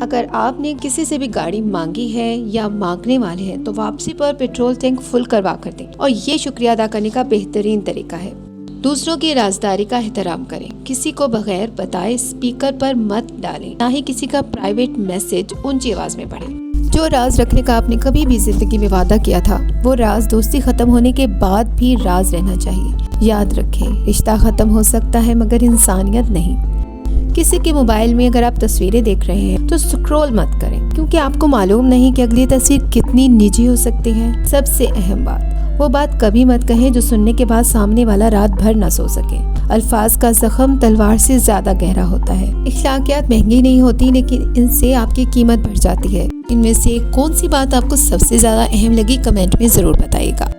अगर आपने किसी से भी गाड़ी मांगी है या मांगने वाले हैं तो वापसी पर पेट्रोल टैंक फुल करवा कर दें, और ये शुक्रिया अदा करने का बेहतरीन तरीका है। दूसरों की राजदारी का एहतराम करें। किसी को बगैर बताए स्पीकर पर मत डालें, ना ही किसी का प्राइवेट मैसेज ऊंची आवाज में पढ़ें। जो राज रखने का आपने कभी भी जिंदगी में वादा किया था, वो राज दोस्ती खत्म होने के बाद भी राज रहना चाहिए। याद रखें, रिश्ता खत्म हो सकता है मगर इंसानियत नहीं। किसी के मोबाइल में अगर आप तस्वीरें देख रहे हैं तो स्क्रॉल मत करें, क्योंकि आपको मालूम नहीं कि अगली तस्वीर कितनी निजी हो सकती है। सबसे अहम बात, वो बात कभी मत कहें जो सुनने के बाद सामने वाला रात भर न सो सके। अल्फाज का जख्म तलवार से ज्यादा गहरा होता है। इख्लाकियात महंगी नहीं होती, लेकिन इनसे आपकी कीमत बढ़ जाती है। इनमें से कौन सी बात आपको सबसे ज्यादा अहम लगी, कमेंट में जरूर बताइएगा।